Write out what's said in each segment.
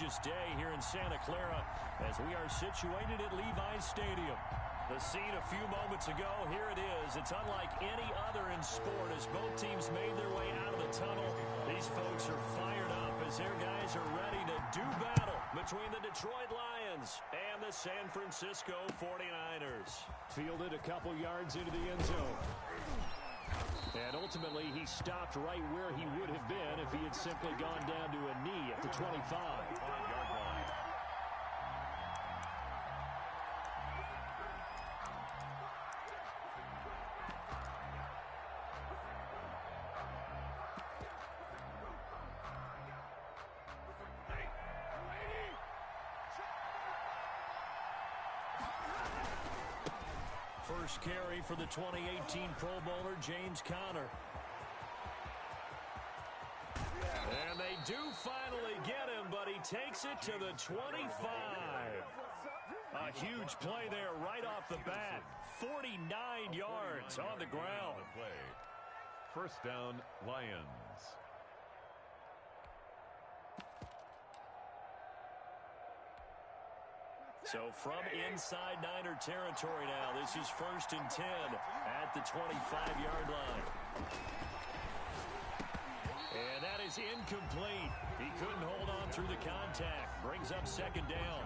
gorgeous day here in Santa Clara as we are situated at Levi's Stadium. The scene a few moments ago, here it is. It's unlike any other in sport as both teams made their way out of the tunnel. These folks are fired up as their guys are ready to do battle between the Detroit Lions and the San Francisco 49ers. Fielded a couple yards into the end zone. And ultimately, he stopped right where he would have been if he had simply gone down to a knee at the 25-yard line. First carry for the 2018 Pro Bowler, James Conner. And they do finally get him, but he takes it to the 25. A huge play there right off the bat. 49 yards on the ground. First down, Lions. So from inside Niner territory now, this is 1st and 10 at the 25-yard line. And that is incomplete. He couldn't hold on through the contact. Brings up 2nd down.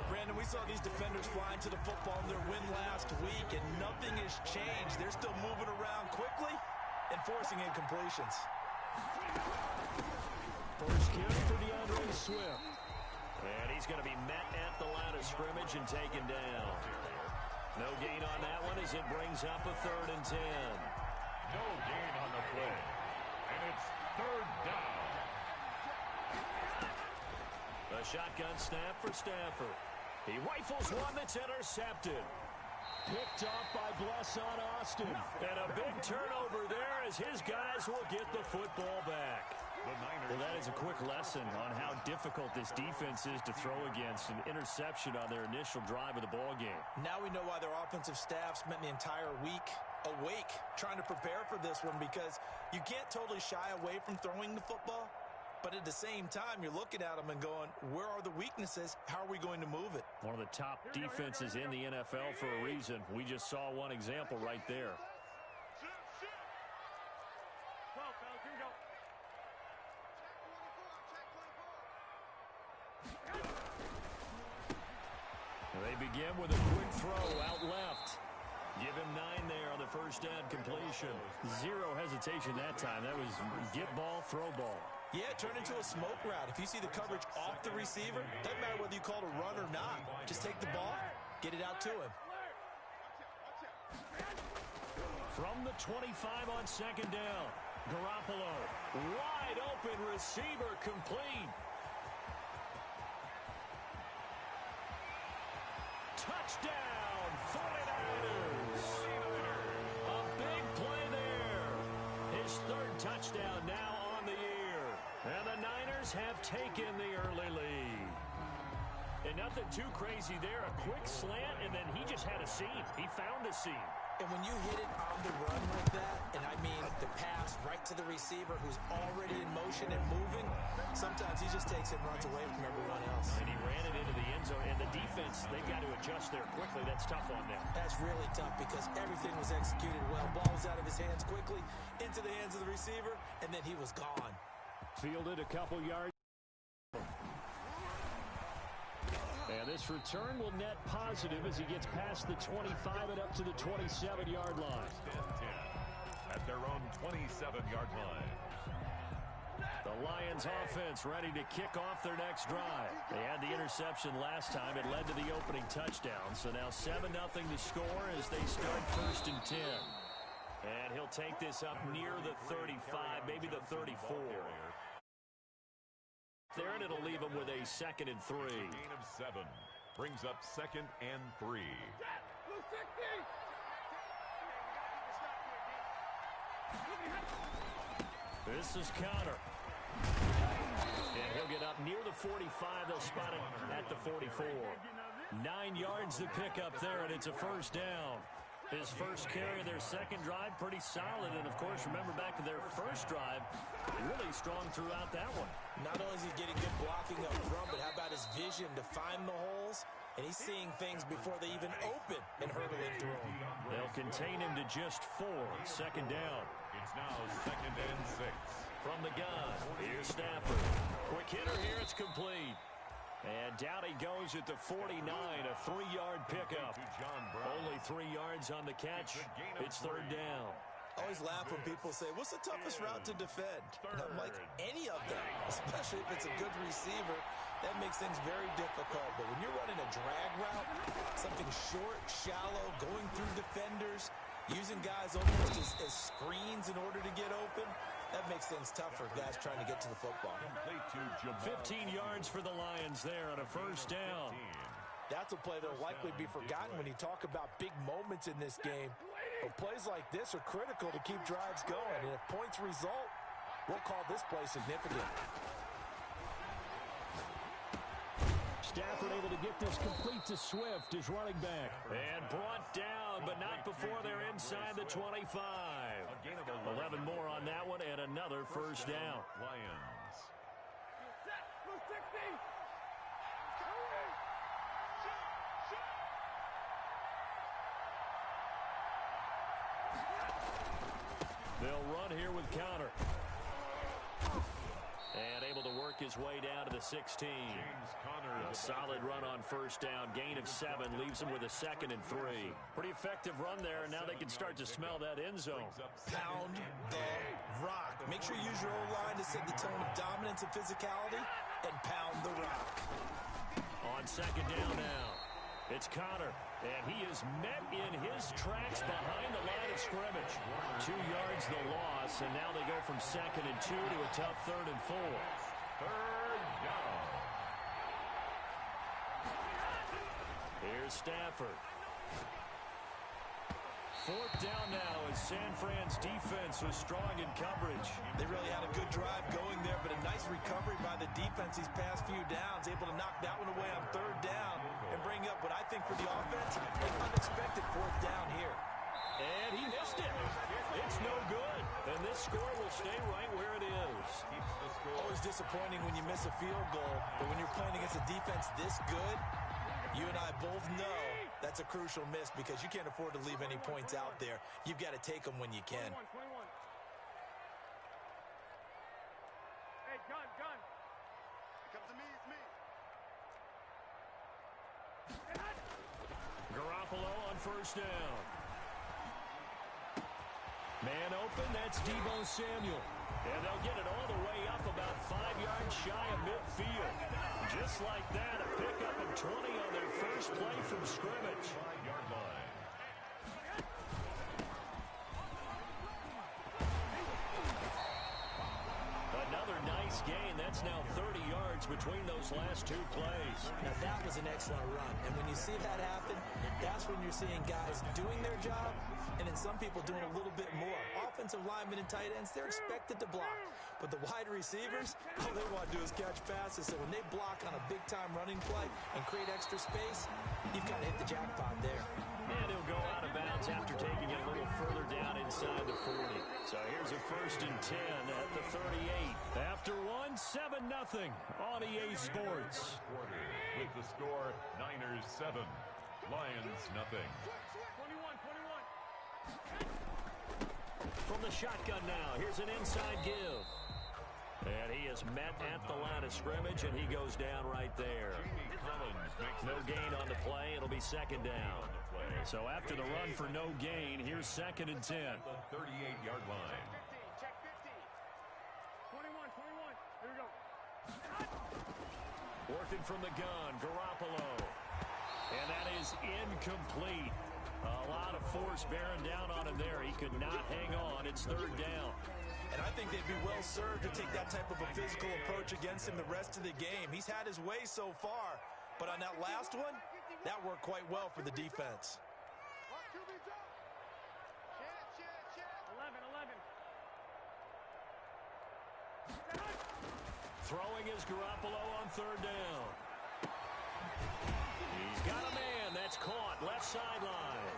Brandon, we saw these defenders flying to the football in their win last week, and nothing has changed. They're still moving around quickly and forcing incompletions. First carry for DeAndre Swift. And he's going to be met at the line of scrimmage and taken down. No gain on that one as it brings up a 3rd and 10. No gain on the play. And it's 3rd down. A shotgun snap for Stafford. He rifles one that's intercepted. Picked off by Blesson Austin. And a big turnover there as his guys will get the football back. Well, that is a quick lesson on how difficult this defense is to throw against an interception on their initial drive of the ball game. Now we know why their offensive staff spent the entire week awake trying to prepare for this one, because you can't totally shy away from throwing the football, but at the same time, you're looking at them and going, where are the weaknesses? How are we going to move it? One of the top defenses in the NFL for a reason. We just saw one example right there. They begin with a quick throw out left. Give him 9 there on the first down completion. Zero hesitation that time. That was get ball, throw ball. Yeah, it turned into a smoke route. If you see the coverage off the receiver, doesn't matter whether you call it a run or not. Just take the ball, get it out to him. From the 25 on 2nd down, Garoppolo, wide open receiver, complete. Touchdown, 49ers. A big play there. His 3rd touchdown now on the year. And the Niners have taken the early lead. And nothing too crazy there. A quick slant, and then he just had a seam. He found a seam. And when you hit it on the run like that, and I mean the pass right to the receiver who's already in motion and moving, sometimes he just takes it and runs away from everyone else. And he ran it into the end zone, and the defense, they've got to adjust there quickly. That's tough on them. That's really tough because everything was executed well. Ball was out of his hands quickly, into the hands of the receiver, and then he was gone. Fielded a couple yards. And this return will net positive as he gets past the 25 and up to the 27-yard line. At their own 27-yard line. The Lions offense ready to kick off their next drive. They had the interception last time. It led to the opening touchdown. So now 7-0 to score as they start 1st and 10. And he'll take this up near the 35, maybe the 34. There, and it'll leave him with a 2nd and 3. Gain of 7 brings up 2nd and 3. This is Conner. And he'll get up near the 45. They'll spot it at the 44. 9 yards to pick up there, and it's a 1st down. His first carry of their 2nd drive, pretty solid. And, of course, remember back to their 1st drive, really strong throughout that one. Not only is he getting good blocking up front, but how about vision to find the holes, and he's seeing things before they even open and hurdling through them. They'll contain him to just 4. Second down. It's now 2nd and 6. From the gun, here's Stafford. Quick hitter here, it's complete. And down he goes at the 49, a 3-yard pickup. Only 3 yards on the catch. It's 3rd down. I always laugh when people say, what's the toughest route to defend? And I'm like, any of them, especially if it's a good receiver. That makes things very difficult. But when you're running a drag route, something short, shallow, going through defenders, using guys almost as screens in order to get open, that makes things tough for guys trying to get to the football. 15 yards for the Lions there on a 1st down. That's a play that will likely be forgotten when you talk about big moments in this game. But plays like this are critical to keep drives going. And if points result, we'll call this play significant. Stafford able to get this complete to Swift, his running back. And brought down, but not before they're inside the 25. 11 more on that one, and another 1st down. Lions. They'll run here with Conner. And able to work his way down to the 16. A solid run on 1st down. Gain of 7. Leaves him with a 2nd and 3. Pretty effective run there, and now they can start to smell that end zone. Pound the rock. Make sure you use your O-line to set the tone of dominance and physicality, and pound the rock. On 2nd down now. It's Conner, and he is met in his tracks behind the line of scrimmage. 2 yards the loss, and now they go from 2nd and 2 to a tough 3rd and 4. 3rd down. Here's Stafford. 4th down now as San Fran's defense was strong in coverage. They really had a good drive going there, but a nice recovery by the defense these past few downs, able to knock that one away on 3rd down and bring up what I think for the offense, an unexpected 4th down here. And he missed it. It's no good. And this score will stay right where it is. Always disappointing when you miss a field goal, but when you're playing against a defense this good, you and I both know that's a crucial miss because you can't afford to leave any points out there. You've got to take them when you can. 21. Hey, gun. Come to me, it's me. Garoppolo on 1st down. Man open, that's Deebo Samuel. And they'll get it all the way up about 5 yards shy of midfield. Just like that, a pickup of 20 on their first play from scrimmage. 5-yard line. Another nice gain. That's now 30 yards between those last 2 plays. Now, that was an excellent run. And when you see that happen, that's when you're seeing guys doing their job and then some people doing a little bit more. Offensive linemen and tight ends, they're expected to block. But the wide receivers, all they want to do is catch passes. So when they block on a big-time running play and create extra space, you've kind of hit the jackpot there. And he'll go out of bounds after taking it a little further down inside the 40. So here's a 1st and 10 at the 38. After 1, 7-0 on EA Sports. Quarter with the score, Niners 7, Lions nothing. 21. From the shotgun now, here's an inside give. And he is met at the line of scrimmage, and he goes down right there. Jamie Collins makes No gain on the play. It'll be 2nd down. So after the run for no gain, here's 2nd and 10. the 38-yard line. 15, check 15. 21. Here we go. Working from the gun, Garoppolo. And that is incomplete. A lot of force bearing down on him there. He could not hang on. It's 3rd down. And I think they'd be well served to take that type of a physical approach against him the rest of the game. He's had his way so far, but on that last one, that worked quite well for the defense. 11. Throwing is Garoppolo on 3rd down. He's got a man. That's caught. Left sideline.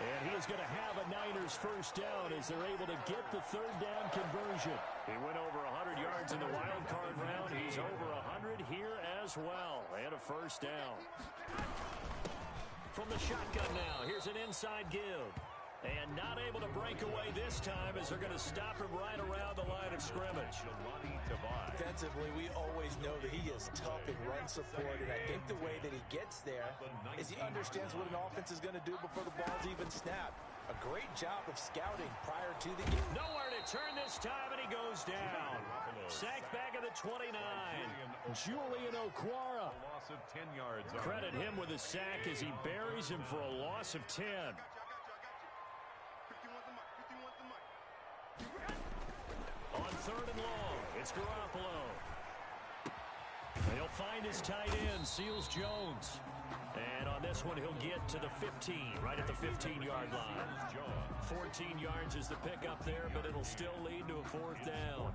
And he is going to have a Niners 1st down as they're able to get the 3rd down conversion. He went over 100 yards in the wild card round. He's over 100 here as well. And and a first down. From the shotgun now, here's an inside give. And not able to break away this time as they're going to stop him right around the line of scrimmage. Defensively, we always know that he is tough in run support, and I think the way that he gets there is he understands what an offense is going to do before the ball's even snapped. A great job of scouting prior to the game. Nowhere to turn this time, and he goes down. Sacked back at the 29. Julian Okwara. Loss of 10 yards. Credit him with a sack as he buries him for a loss of 10. On third and long, it's Garoppolo. He'll find his tight end, Seals Jones. And on this one, he'll get to the 15, right at the 15-yard line. 14 yards is the pickup there, but it'll still lead to a fourth down.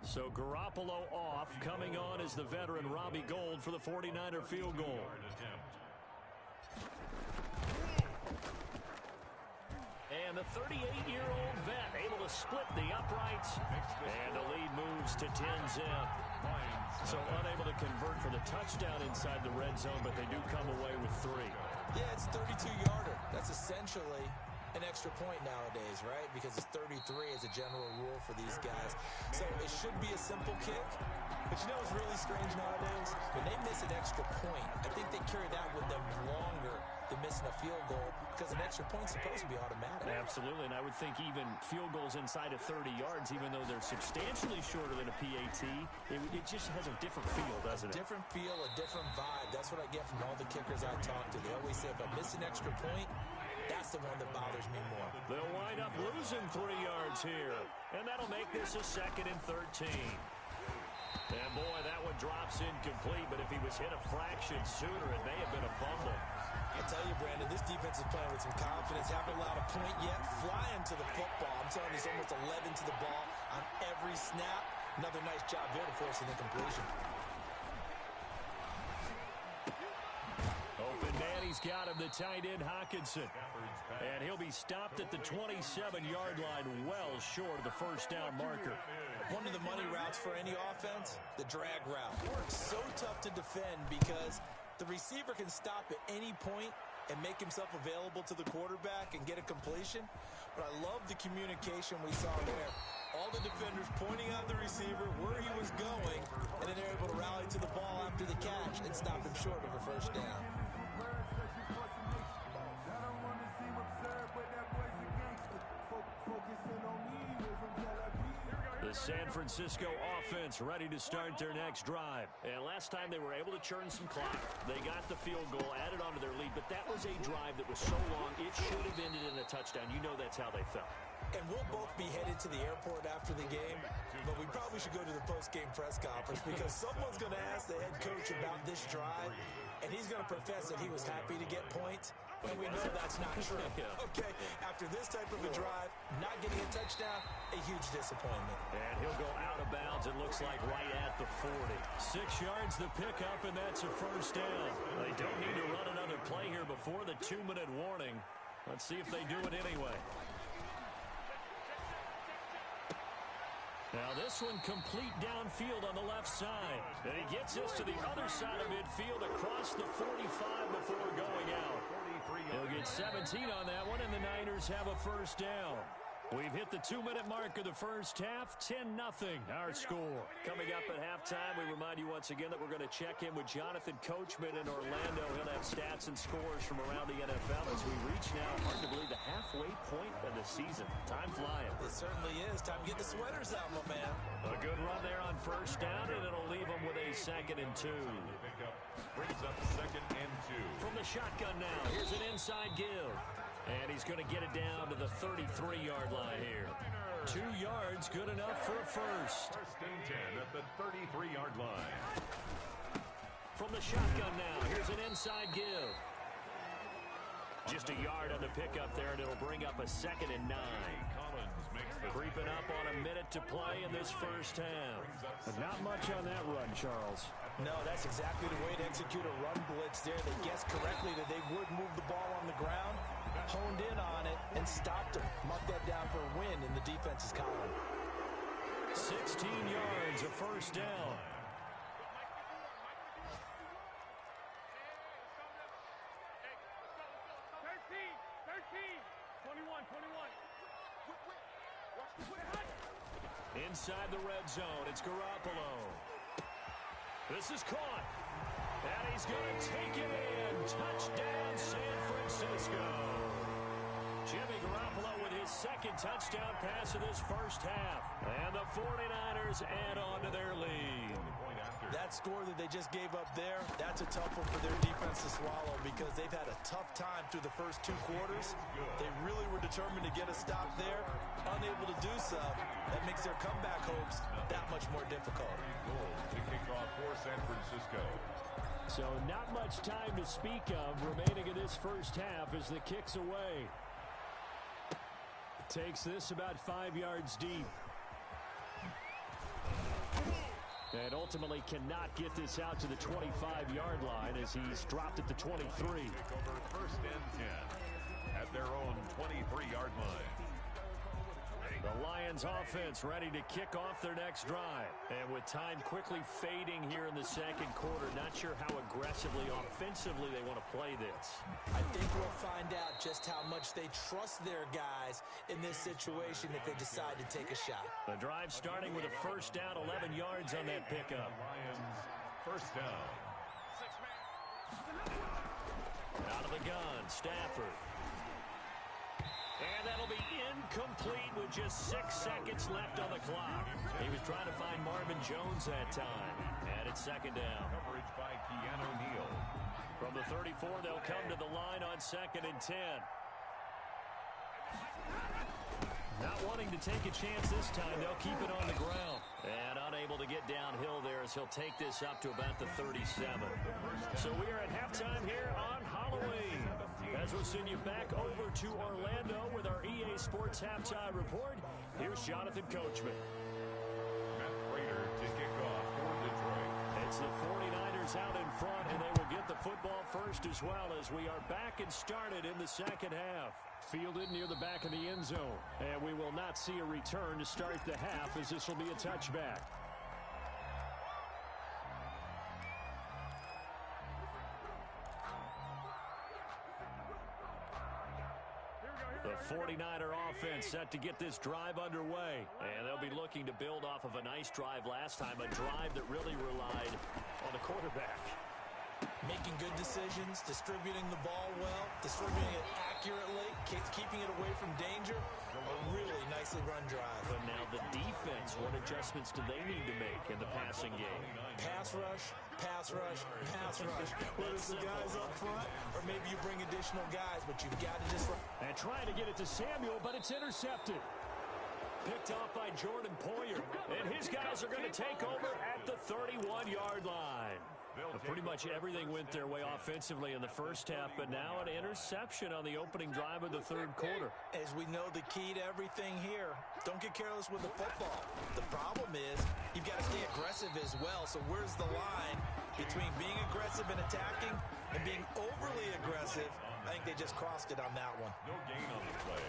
So Garoppolo off. Coming on is the veteran Robbie Gould for the 49er field goal. And the 38-year-old vet able to split the uprights. And the lead moves to 10-zip. So unable to convert for the touchdown inside the red zone, but they do come away with 3. Yeah, it's 32-yarder. That's essentially an extra point nowadays, right? Because it's 33 as a general rule for these guys. So it should be a simple kick. But you know what's really strange nowadays? When they miss an extra point, I think they carry that with them longer than missing a field goal because an extra point's supposed to be automatic. Absolutely, and I would think even field goals inside of 30 yards, even though they're substantially shorter than a PAT, it just has a different feel, doesn't it? Different feel, a different vibe. That's what I get from all the kickers I talk to. They always say if I miss an extra point, that's the one that bothers me more. They'll wind up losing 3 yards here. And that'll make this a 2nd and 13. And boy, that one drops incomplete, but if he was hit a fraction sooner, it may have been a fumble. I tell you, Brandon, this defense is playing with some confidence. Haven't allowed a point yet. Flying to the football. I'm telling you, it's almost 11 to the ball on every snap. Another nice job there to force an incompletion. Open man, he's got him, the tight end Hockenson. And he'll be stopped at the 27-yard line, well short of the first down marker. One of the money routes for any offense, the drag route. So tough to defend because the receiver can stop at any point and make himself available to the quarterback and get a completion. But I love the communication we saw there. All the defenders pointing out the receiver where he was going, and then they're able to rally to the ball after the catch and stop him short of a first down. The San Francisco offense ready to start their next drive. And last time they were able to churn some clock. They got the field goal, added on to their lead, but that was a drive that was so long, it should have ended in a touchdown. You know that's how they felt. And we'll both be headed to the airport after the game, but we probably should go to the post-game press conference because someone's going to ask the head coach about this drive, and he's going to profess that he was happy to get points, and we know that's not true. Okay, after this type of a drive, not getting a touchdown, a huge disappointment. And he'll go out of bounds, it looks like right at the 40. 6 yards the pickup, and that's a first down. They don't need to run another play here before the 2-minute warning. Let's see if they do it anyway. Now this one complete downfield on the left side. And he gets this to the other side of midfield across the 45 before going out. He'll get 17 on that one, and the Niners have a first down. We've hit the 2-minute mark of the first half, 10-0 our score. Coming up at halftime, we remind you once again that we're going to check in with Jonathan Coachman in Orlando. He'll have stats and scores from around the NFL as we reach now, hard to believe, the halfway point of the season. Time flying. It certainly is. Time to get the sweaters out, my man. A good run there on first down, and it'll leave them with a 2nd and 2. Brings up 2nd and 2. From the shotgun now, here's an inside give. And he's going to get it down to the 33-yard line here. 2 yards, good enough for a first. 1st and 10 at the 33-yard line. From the shotgun now, here's an inside give. Just a yard on the pickup there, and it'll bring up a 2nd and 9. Creeping up on a minute to play in this first half. But not much on that run, Charles. No, that's exactly the way to execute a run blitz there. They guessed correctly that they would move the ball on the ground, honed in on it, and stopped them. Mark that down for a win in the defense's column. 16 yards, a first down. Inside the red zone, it's Garoppolo. This is caught. And he's going to take it in. Touchdown, San Francisco. Jimmy Garoppolo with his 2nd touchdown pass of this first half. And the 49ers add on to their lead. That score that they just gave up there, that's a tough one for their defense to swallow because they've had a tough time through the first 2 quarters. They really were determined to get a stop there, unable to do so. That makes their comeback hopes that much more difficult. To kick off for San Francisco. So not much time to speak of remaining in this first half as the kick's away. Takes this about 5 yards deep. And ultimately cannot get this out to the 25-yard line as he's dropped at the 23. Over 1st and 10 at their own 23-yard line. The Lions offense ready to kick off their next drive. And with time quickly fading here in the 2nd quarter, not sure how aggressively, offensively they want to play this. I think we'll find out just how much they trust their guys in this situation if they decide to take a shot. The drive starting with a first down, 11 yards on that pickup. Lions, first down. Out of the gun, Stafford. And that'll be incomplete with just 6 seconds left on the clock. He was trying to find Marvin Jones that time. And it's 2nd down. Coverage by Keanu Neal. From the 34, they'll come to the line on 2nd and 10. Not wanting to take a chance this time, they'll keep it on the ground. And unable to get downhill there as he'll take this up to about the 37. So we are at halftime here on Halloween. As we'll send you back over to Orlando with our EA Sports Halftime Report, here's Jonathan Coachman. Matt Prater to kick off for Detroit. It's the 49ers out in front, and they will get the football first as well as we are back and started in the 2nd half. Fielded near the back of the end zone, and we will not see a return to start the half as this will be a touchback. The 49er offense set to get this drive underway. And they'll be looking to build off of a nice drive last time, a drive that really relied on the quarterback. Making good decisions, distributing the ball well, distributing it accurately, keeping it away from danger. A really nicely run drive. But now the defense, what adjustments do they need to make in the passing game? Pass rush, pass rush, pass rush. Whether it's the guys up front or maybe you bring additional guys, but you've got to disrupt. And trying to get it to Samuel, but it's intercepted. Picked off by Jordan Poyer. And his guys are going to take over at the 31-yard line. Pretty much everything went their way offensively in the first half, but now an interception on the opening drive of the 3rd quarter. As we know, the key to everything here, don't get careless with the football. The problem is you've got to stay aggressive as well. So where's the line between being aggressive and attacking and being overly aggressive? I think they just crossed it on that one. No gain on the play.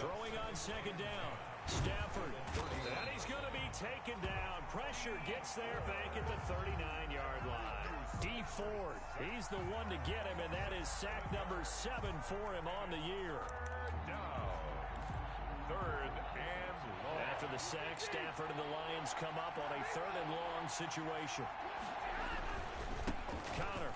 Throwing on 2nd down. Stafford. And he's going to be taken down. Pressure gets there back at the 39-yard line. Dee Ford, he's the one to get him, and that is sack number 7 for him on the year. Down. 3rd and long. After the sack, Stafford and the Lions come up on a 3rd and long situation. Connor.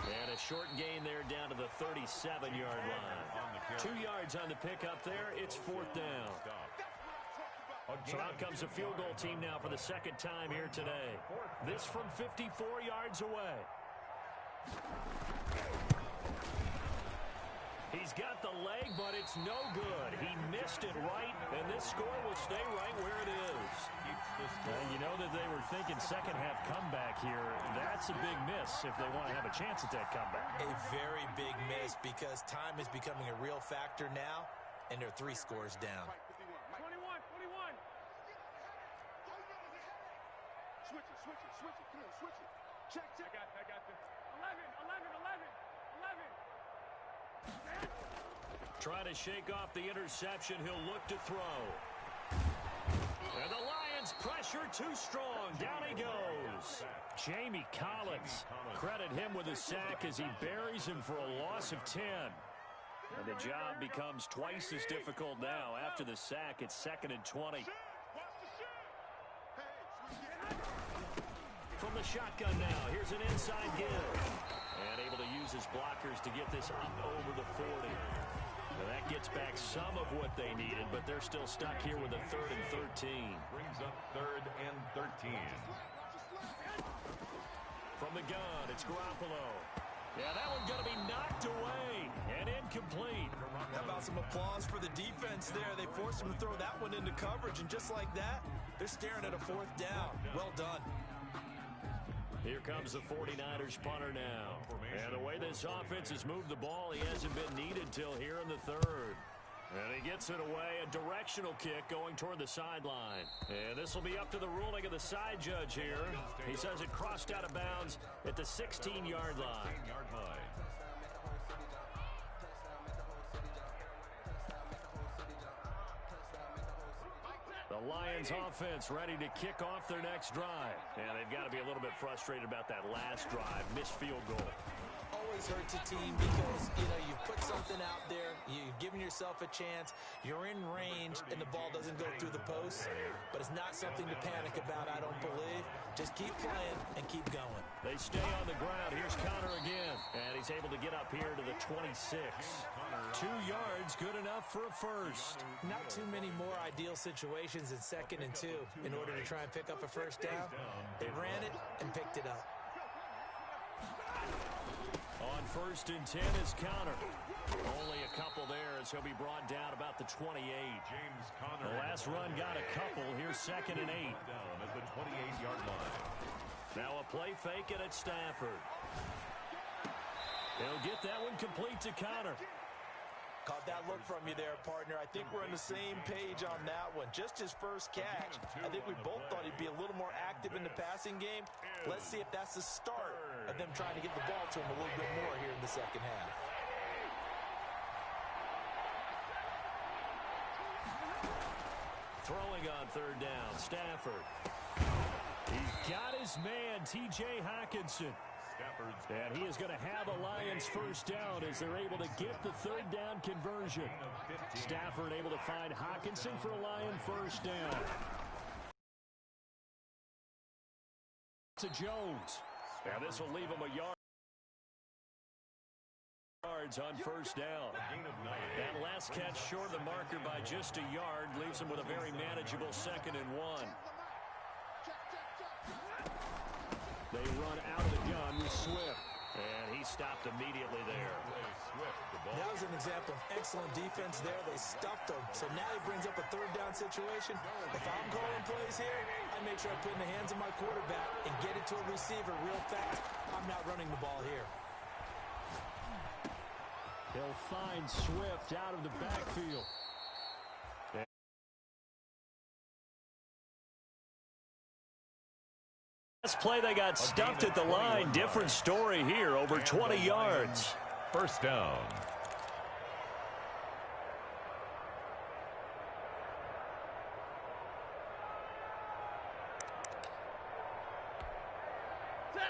And a short gain there down to the 37-yard line. 2 yards on the pickup there. It's 4th down. So out comes a field goal team now for the 2nd time here today. This from 54 yards away. He's got the leg, but it's no good. He missed it right, and this score will stay right where it is. You know that they were thinking second-half comeback here. That's a big miss if they want to have a chance at that comeback. A very big miss because time is becoming a real factor now, and they're 3 scores down. 21. Switch it. Come on, switch it. Check. I got this. 11. Trying to shake off the interception. He'll look to throw. And the Lions pressure too strong. Down he goes. Jamie Collins. Credit him with a sack as he buries him for a loss of 10. And the job becomes twice as difficult now. After the sack, it's 2nd and 20. From the shotgun now. Here's an inside give. And able to use his blockers to get this up over the 40. Now that gets back some of what they needed, but they're still stuck here with a 3rd and 13. Brings up 3rd and 13. From the gun, it's Garoppolo. Yeah, that one going to be knocked away and incomplete. How about some applause for the defense there? They forced him to throw that one into coverage, and just like that, they're staring at a 4th down. Well done. Here comes the 49ers punter now. And the way this offense has moved the ball, he hasn't been needed till here in the 3rd. And he gets it away, a directional kick going toward the sideline. And this will be up to the ruling of the side judge here. He says it crossed out of bounds at the 16-yard line. The Lions offense ready to kick off their next drive. And they've got to be a little bit frustrated about that last drive, missed field goal. Always hurts a team because, you've put something out there, you've given yourself a chance, you're in range, and the ball doesn't go through the post. But it's not something to panic about, I don't believe. Just keep playing and keep going. They stay on the ground. Here's Connor again. And he's able to get up here to the 26. 2 yards, good enough for a first. Not too many more ideal situations in 2nd and 2 in order to try and pick up a first down. They ran it and picked it up. On 1st and 10 is Connor. Only a couple there as he'll be brought down about the 28. James Conner. The last run got a couple. Here's 2nd and 8. Down at the 28-yard line. Now a play fake it at Stafford. He'll get that one complete to Connor. Caught that look from you there, partner. I think we're on the same page on that one. Just his first catch. I think we both thought he'd be a little more active in the passing game. Let's see if that's the start of them trying to get the ball to him a little bit more here in the second half. Throwing on 3rd down, Stafford. He's got his man, T.J. Hockenson. And he is going to have a Lions first down as they're able to get the 3rd down conversion. Stafford able to find Hockenson for a Lion first down. To Jones. And this will leave him a yard. On 1st down. That last catch short of the marker by just a yard leaves him with a very manageable 2nd and 1. They run out of the gun with Swift. And he stopped immediately there. That was an example of excellent defense there. They stuffed him. So now he brings up a 3rd down situation. If I'm calling plays here, I make sure I put it in the hands of my quarterback and get it to a receiver real fast. I'm not running the ball here. He'll find Swift out of the backfield. Last play, they got stuffed at the line. Different story here, over 20 yards. First down.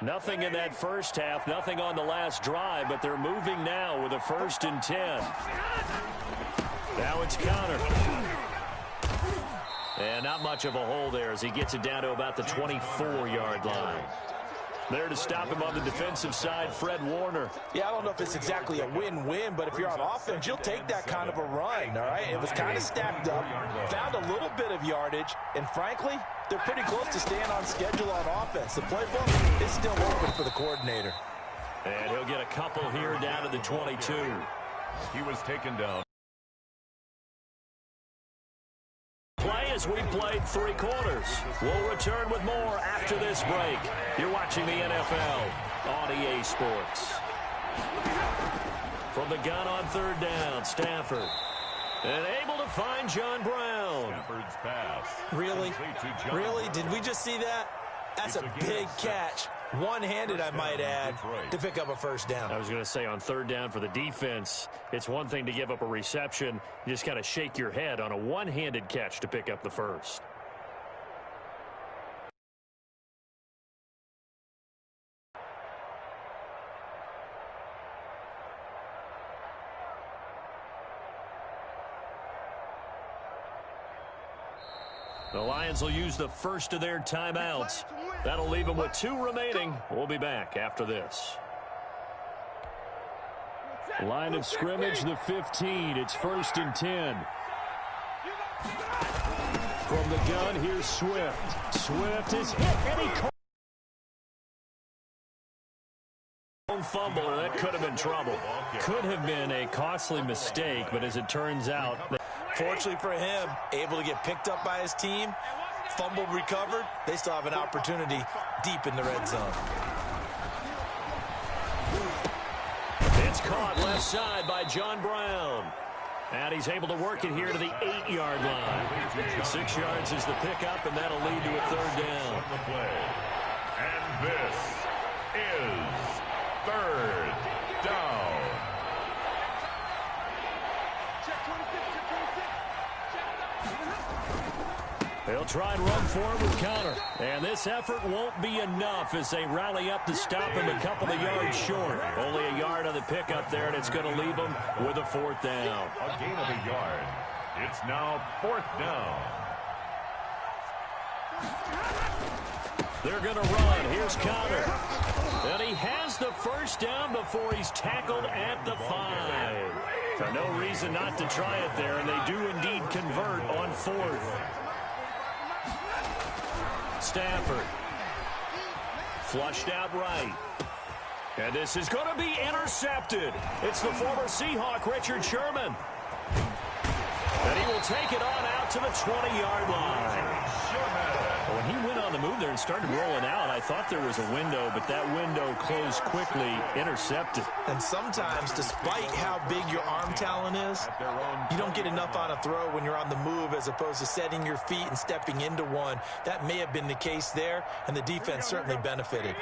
Nothing in that first half, nothing on the last drive, but they're moving now with a 1st and 10. Now it's Connor. And not much of a hole there as he gets it down to about the 24-yard line. There to stop him on the defensive side, Fred Warner. Yeah, I don't know if it's exactly a win-win, but if you're on offense, you'll take that kind of a run, all right? It was kind of stacked up, found a little bit of yardage, and frankly, they're pretty close to staying on schedule on offense. The playbook is still open for the coordinator. And he'll get a couple here down to the 22. He was taken down. Play as we played 3 quarters. We'll return with more after this break. You're watching the NFL on EA Sports. From the gun on 3rd down, Stafford. And able to find John Brown. Stafford's pass. Really? Really? Did we just see that? That's a big catch. One-handed, I might add, to pick up a first down. I was going to say on 3rd down for the defense, it's one thing to give up a reception. You just got to shake your head on a one-handed catch to pick up the first. The Lions will use the first of their timeouts. That'll leave them with 2 remaining. We'll be back after this. Line of scrimmage, the 15. It's 1st and 10. From the gun, here's Swift. Swift is hit, and he Fumble, or that could have been trouble. could have been a costly mistake, but as it turns out, Fortunately for him, able to get picked up by his team, fumble recovered, they still have an opportunity deep in the red zone. It's caught left side by John Brown. And he's able to work it here to the 8-yard line. 6 yards is the pickup, and that'll lead to a 3rd down. On the play. And this is 3rd down. They'll try and run forward with Connor. And this effort won't be enough as they rally up to stop him a couple of yards short. Only a yard on the pickup there, and it's going to leave him with a 4th down. A gain of a yard. It's now 4th down. They're going to run. Here's Connor. And he has the 1st down before he's tackled at the 5. So no reason not to try it there, and they do indeed convert on 4th. Stafford. Flushed out right. And this is going to be intercepted. It's the former Seahawk, Richard Sherman. And he will take it on out to the 20-yard line. When he went on the move there and started rolling out, I thought there was a window, but that window closed quickly, intercepted. And sometimes, despite how big your arm talent is, you don't get enough on a throw when you're on the move as opposed to setting your feet and stepping into one. That may have been the case there, and the defense certainly benefited.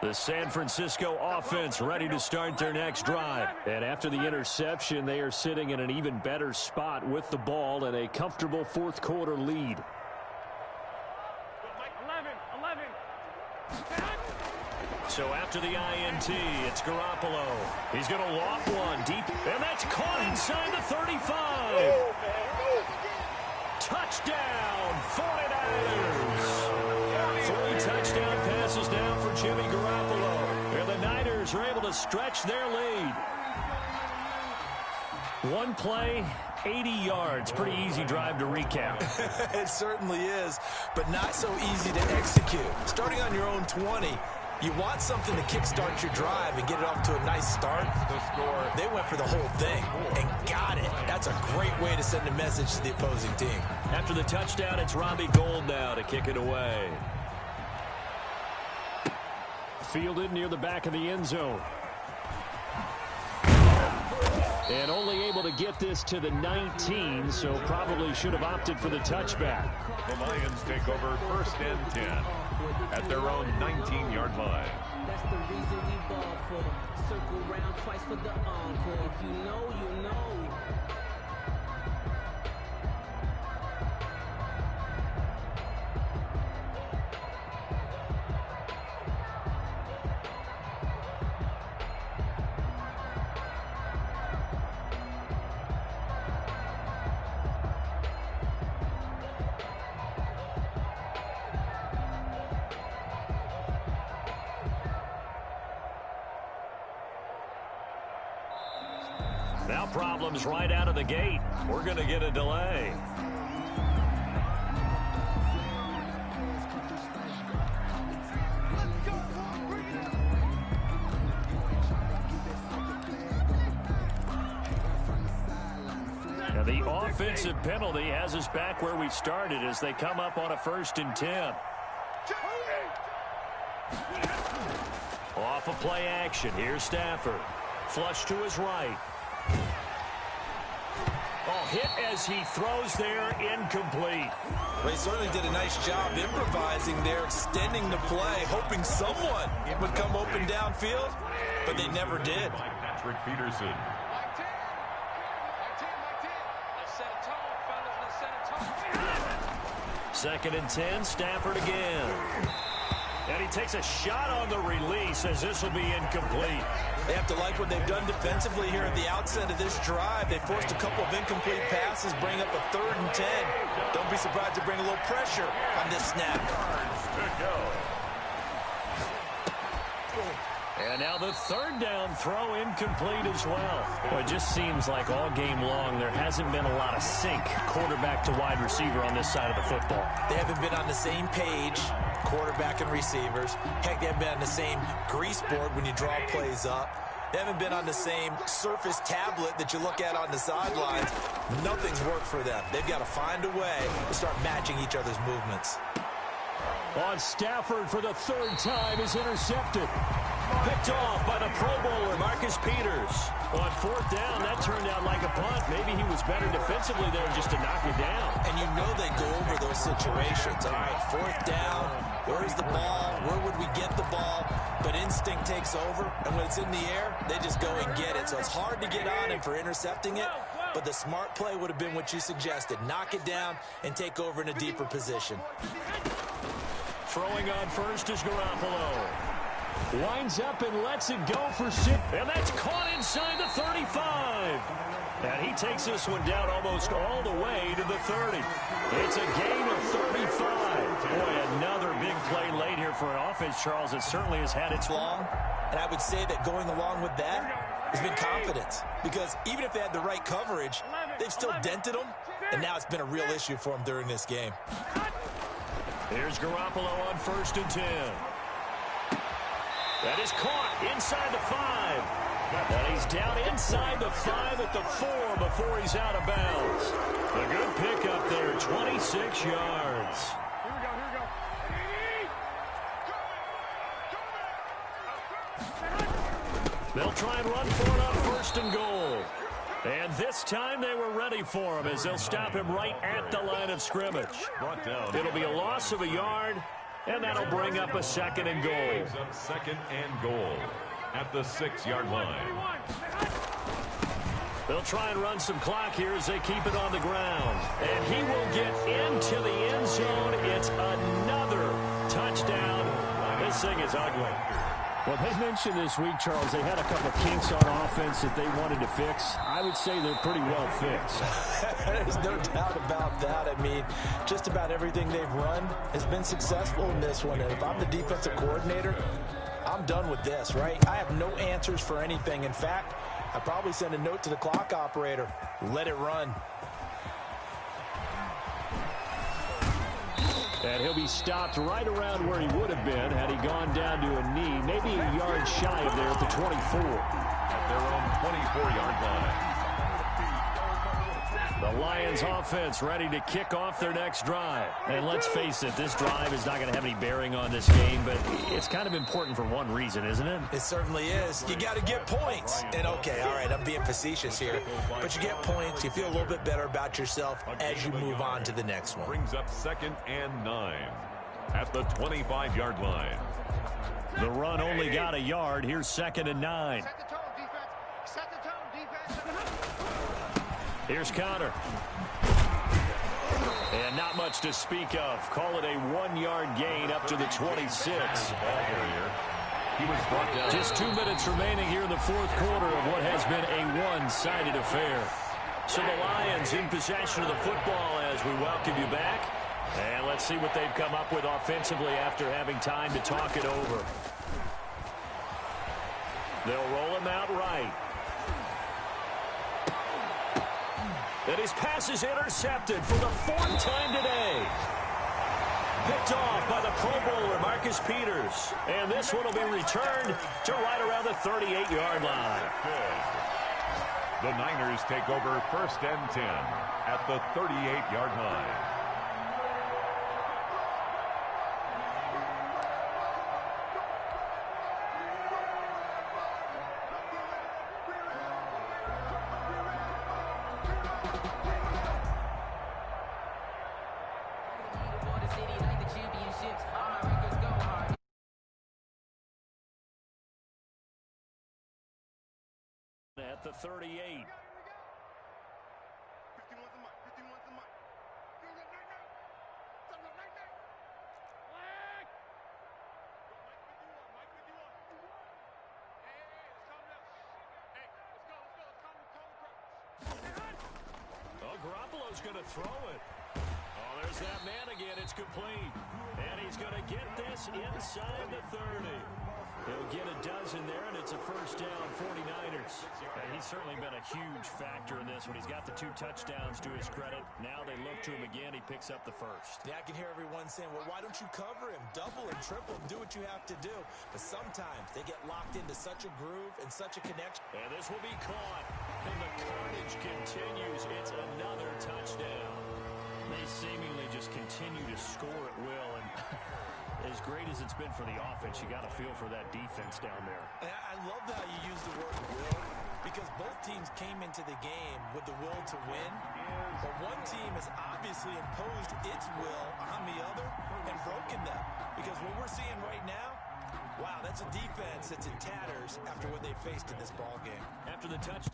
The San Francisco offense ready to start their next drive. and after the interception, they are sitting in an even better spot with the ball and a comfortable 4th quarter lead. So after the INT, it's Garoppolo. He's going to loft one deep, and that's caught inside the 35. Touchdown, 49ers. 3 touchdown passes now for Jimmy Garoppolo. And the Niners are able to stretch their lead. One play, 80 yards. Pretty easy drive to recap. It certainly is, but not so easy to execute. Starting on your own 20, you want something to kickstart your drive and get it off to a nice start. The score. They went for the whole thing and got it. That's a great way to send a message to the opposing team. After the touchdown, it's Robbie Gould now to kick it away. Fielded near the back of the end zone. And only able to get this to the 19, so probably should have opted for the touchback. The Lions take over 1st and 10 at their own 19-yard line. That's the reason we ball for them. Circle round twice for the encore. If you know, you know. Now problems right out of the gate. We're going to get a delay. The offensive penalty has us back where we started as they come up on a 1st and 10. Off of play action. Here's Stafford. Flush to his right. Oh, hit as he throws there, incomplete. Well, he certainly did a nice job improvising there, extending the play, hoping someone would come open downfield, but they never did. Patrick Peterson. 2nd and 10, Stafford again. And he takes a shot on the release as this will be incomplete. They have to like what they've done defensively here at the outset of this drive. They forced a couple of incomplete passes, bring up a 3rd and 10. Don't be surprised to bring a little pressure on this snap. And now the 3rd down throw incomplete as well. Well, it just seems like all game long there hasn't been a lot of sync quarterback to wide receiver on this side of the football. They haven't been on the same page, quarterback and receivers. Heck, they haven't been on the same grease board when you draw plays up. They haven't been on the same surface tablet that you look at on the sidelines. Nothing's worked for them. They've got to find a way to start matching each other's movements. On Stafford for the 3rd time is intercepted. Picked off by the Pro Bowler, Marcus Peters. On 4th down, that turned out like a punt. Maybe he was better defensively there just to knock it down. And you know they go over those situations. All right, 4th down, where's the ball? Where would we get the ball? But instinct takes over, and when it's in the air, they just go and get it. So it's hard to get on him for intercepting it, but the smart play would have been what you suggested. Knock it down and take over in a deeper position. Throwing on first is Garoppolo. Winds up and lets it go for 6. And that's caught inside the 35. And he takes this one down almost all the way to the 30. It's a gain of 35. Boy, another big play late here for an offense, Charles, that certainly has had its long. And I would say that going along with that has been confidence. Because even if they had the right coverage, they've still dented them. And now it's been a real issue for them during this game. Here's Garoppolo on 1st and 10. That is caught inside the 5. And he's down inside the 5 at the 4 before he's out of bounds. A good pickup there, 26 yards. They'll try and run for it on 1st and goal. And this time they were ready for him as they'll stop him right at the line of scrimmage. It'll be a loss of a yard, and that'll bring up a 2nd and goal. 2nd and goal at the 6-yard line. They'll try and run some clock here as they keep it on the ground. And he will get into the end zone. It's another touchdown. This thing is ugly. Well, they mentioned this week, Charles, they had a couple of kinks on offense that they wanted to fix. I would say they're pretty well fixed. There's no doubt about that. I mean, just about everything they've run has been successful in this one. And if I'm the defensive coordinator, I'm done with this, right? I have no answers for anything. In fact, I'd probably send a note to the clock operator. Let it run. And he'll be stopped right around where he would have been had he gone down to a knee, maybe a yard shy of there at the 24. At their own 24-yard line. The Lions offense ready to kick off their next drive. And let's face it, this drive is not going to have any bearing on this game, but it's kind of important for one reason, isn't it? It certainly is. You got to get points. And okay, all right, I'm being facetious here, but you get points, you feel a little bit better about yourself as you move on to the next one. Brings up 2nd and 9 at the 25-yard line. The run only got a yard. Here's 2nd and 9. Set the tone, defense. Set the tone, defense. Here's Conner. And not much to speak of. Call it a 1-yard gain up to the 26. He was brought down. Just 2 minutes remaining here in the 4th quarter of what has been a one-sided affair. So the Lions in possession of the football as we welcome you back. And let's see what they've come up with offensively after having time to talk it over. They'll roll him out right. And his pass is intercepted for the 4th time today. Picked off by the Pro Bowler, Marcus Peters. And this one will be returned to right around the 38-yard line. The Niners take over 1st and 10 at the 38-yard line. At the 38. Garoppolo's going to throw it. Oh, there's that man again. It's complete. And he's going to get this inside the 30. He'll get a dozen there, and it's a first down, 49ers. And he's certainly been a huge factor in this one. He's got the 2 touchdowns to his credit. Now they look to him again. He picks up the first. Yeah, I can hear everyone saying, well, why don't you cover him? Double and triple him. Do what you have to do. But sometimes they get locked into such a groove and such a connection. And this will be caught. And the carnage continues. It's another touchdown. They seemingly just continue to score at will. And as great as it's been for the offense, you got to feel for that defense down there. I love how you use the word will, because both teams came into the game with the will to win. But one team has obviously imposed its will on the other and broken them. Because what we're seeing right now, wow, that's a defense that's in tatters after what they faced in this ball game. After the touchdown.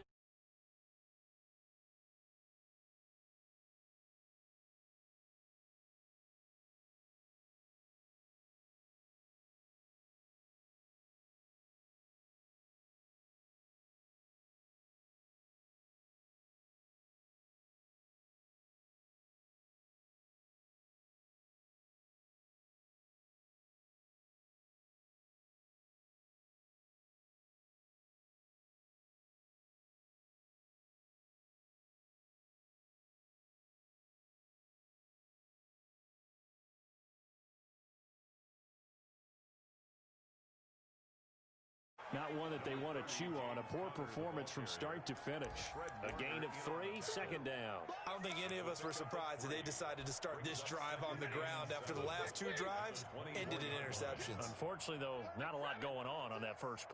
Not one that they want to chew on. A poor performance from start to finish. A gain of 3, second down. I don't think any of us were surprised that they decided to start this drive on the ground after the last 2 drives ended in interceptions. Unfortunately, though, not a lot going on that first.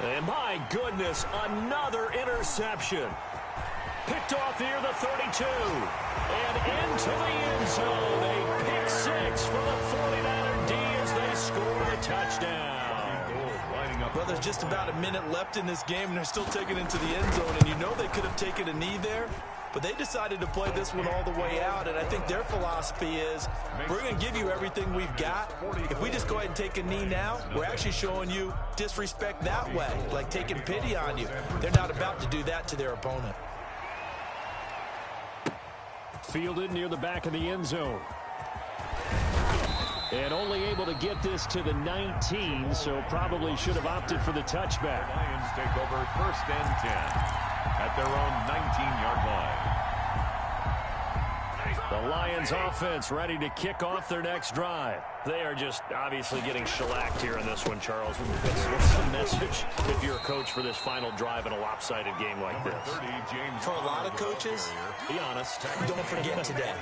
And my goodness, another interception. Picked off near the 32. And into the end zone. A pick 6 for the 49er D as they score a touchdown. Well, there's just about a minute left in this game, and they're still taking it into the end zone. And you know they could have taken a knee there, but they decided to play this one all the way out. And I think their philosophy is, we're going to give you everything we've got. If we just go ahead and take a knee now, we're actually showing you disrespect that way, like taking pity on you. They're not about to do that to their opponent. Fielded near the back of the end zone. And only able to get this to the 19, so probably should have opted for the touchback. The Lions take over 1st and 10 at their own 19-yard line. The Lions offense ready to kick off their next drive. They are just obviously getting shellacked here in this one, Charles. What's the message if you're a coach for this final drive in a lopsided game like this? For a lot of coaches, be honest. Don't forget today.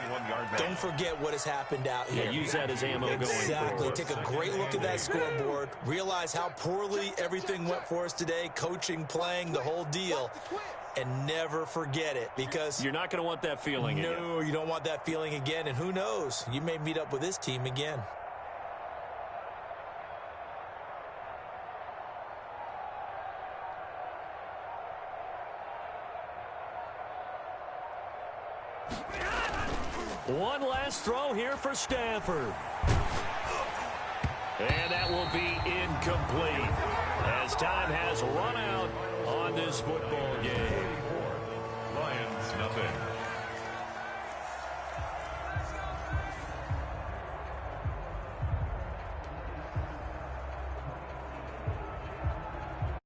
Don't forget what has happened out here. Yeah, use that as ammo going forward. Exactly. Take a great look at that scoreboard. Realize how poorly everything went for us today. Coaching, playing, the whole deal. And never forget it, because you're not going to want that feeling again. No, you don't want that feeling again. And who knows? You may meet up with this team again. One last throw here for Stafford. And that will be incomplete as time has run out on this football game. Lions, nothing.